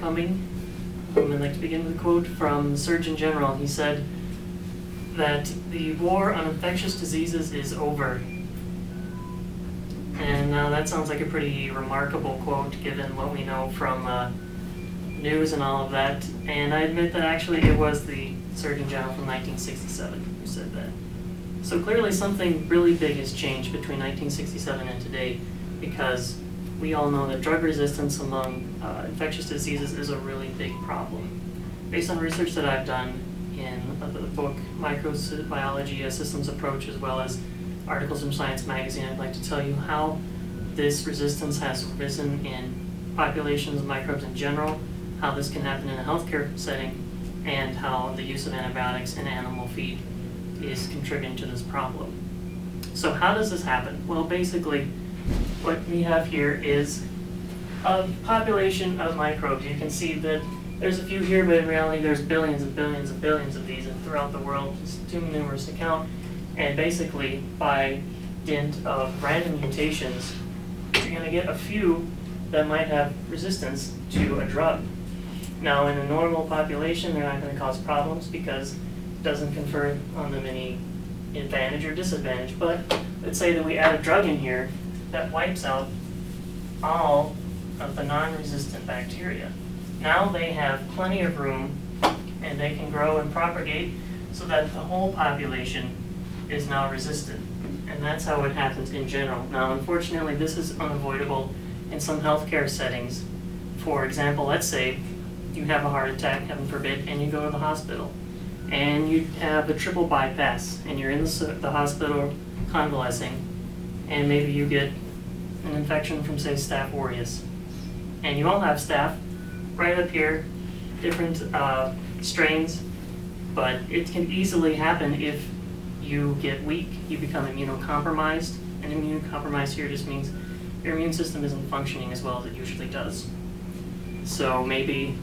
coming. I'd like to begin with a quote from the Surgeon General. He said that the war on infectious diseases is over. And that sounds like a pretty remarkable quote given what we know from news and all of that. And I admit that actually it was the Surgeon General from 1967 who said that. So clearly something really big has changed between 1967 and today, because we all know that drug resistance among infectious diseases is a really big problem. Based on research that I've done in the book Microbiology, a Systems Approach, as well as articles from Science Magazine, I'd like to tell you how this resistance has risen in populations of microbes in general, how this can happen in a healthcare setting, and how the use of antibiotics in animal feed is contributing to this problem. So how does this happen? Well, basically, what we have here is a population of microbes. You can see that there's a few here, but in reality there's billions and billions and billions of these throughout the world. It's too numerous to count. And basically, by dint of random mutations, you're going to get a few that might have resistance to a drug. Now, in a normal population, they're not going to cause problems because it doesn't confer on them any advantage or disadvantage. But let's say that we add a drug in here that wipes out all of the non-resistant bacteria. Now they have plenty of room and they can grow and propagate so that the whole population is now resistant. And that's how it happens in general. Now, unfortunately, this is unavoidable in some healthcare settings. For example, let's say you have a heart attack, heaven forbid, and you go to the hospital. And you have a triple bypass, and you're in the hospital convalescing, and maybe you get an infection from, say, Staph aureus. And you all have staph right up here, different strains, but it can easily happen if you get weak, you become immunocompromised. And immunocompromised here just means your immune system isn't functioning as well as it usually does. So maybe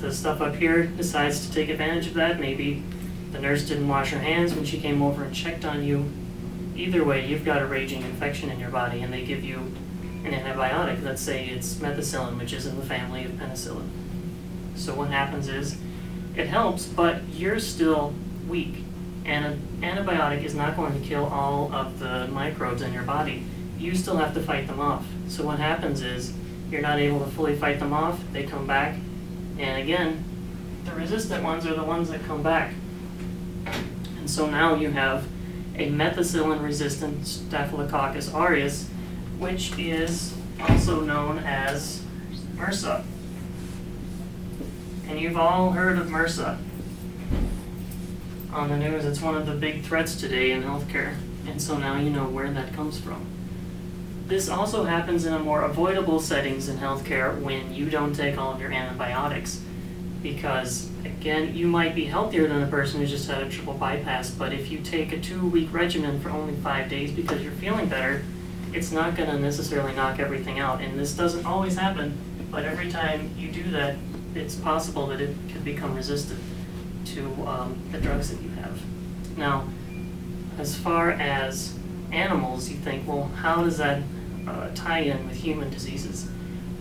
the stuff up here decides to take advantage of that. Maybe the nurse didn't wash her hands when she came over and checked on you. Either way, you've got a raging infection in your body, and they give you an antibiotic. Let's say it's methicillin, which is in the family of penicillin. So what happens is it helps, but you're still weak. And an antibiotic is not going to kill all of the microbes in your body. You still have to fight them off. So what happens is you're not able to fully fight them off. They come back. And again, the resistant ones are the ones that come back. And so now you have a methicillin-resistant Staphylococcus aureus, which is also known as MRSA. And you've all heard of MRSA on the news. It's one of the big threats today in healthcare, and so now you know where that comes from. This also happens in a more avoidable settings in healthcare when you don't take all of your antibiotics, because again, you might be healthier than a person who just had a triple bypass, but if you take a 2-week regimen for only 5 days because you're feeling better, it's not going to necessarily knock everything out. And this doesn't always happen, but every time you do that, it's possible that it could become resistant to the drugs that you have. Now, as far as animals, you think, well, how does that tie in with human diseases?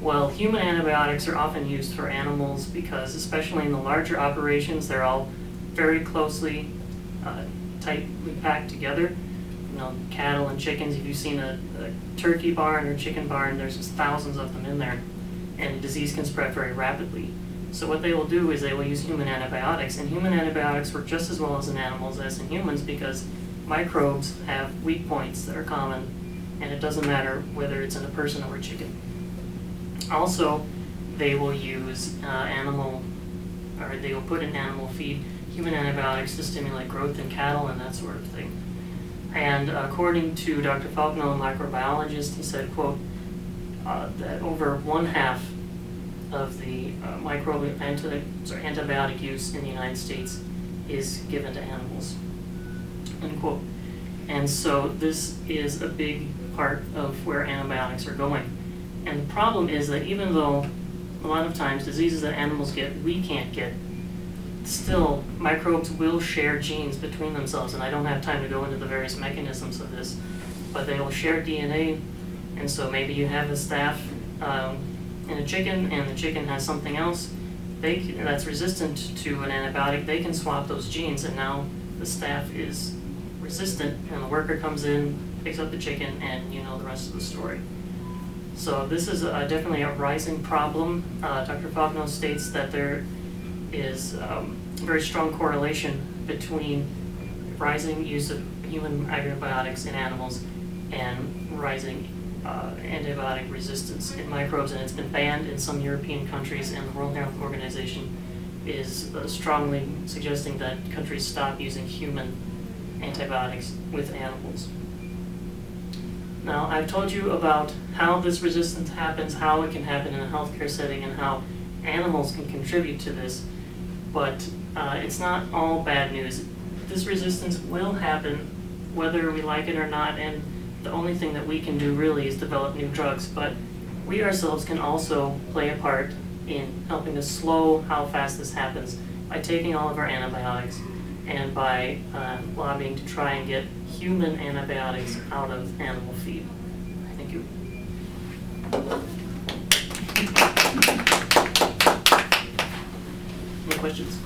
Well, human antibiotics are often used for animals because, especially in the larger operations, they're all very closely, tightly packed together. You know, cattle and chickens, if you've seen a turkey barn or chicken barn, there's just thousands of them in there, and disease can spread very rapidly. So what they will do is they will use human antibiotics, and human antibiotics work just as well as in animals as in humans because microbes have weak points that are common, and it doesn't matter whether it's in a person or a chicken. Also, they will use they will put in animal feed human antibiotics to stimulate growth in cattle and that sort of thing. And according to Dr. Falconeau, a microbiologist, he said, quote, that over 1/2 of the antibiotic use in the United States is given to animals, end quote. And so this is a big part of where antibiotics are going. And the problem is that even though a lot of times diseases that animals get, we can't get, still microbes will share genes between themselves. And I don't have time to go into the various mechanisms of this, but they will share DNA. And so maybe you have a staph in a chicken, and the chicken has something else, that's resistant to an antibiotic, they can swap those genes, and now the staph is resistant, and the worker comes in, picks up the chicken, and you know the rest of the story. So this is definitely a rising problem. Dr. Faulkner states that there is a very strong correlation between rising use of human antibiotics in animals and rising antibiotic resistance in microbes, and it's been banned in some European countries, and the World Health Organization is strongly suggesting that countries stop using human antibiotics with animals. Now, I've told you about how this resistance happens, how it can happen in a healthcare setting, and how animals can contribute to this, but it's not all bad news. This resistance will happen whether we like it or not, and the only thing that we can do really is develop new drugs, but we ourselves can also play a part in helping to slow how fast this happens by taking all of our antibiotics and by lobbying to try and get human antibiotics out of animal feed. Thank you. Any questions?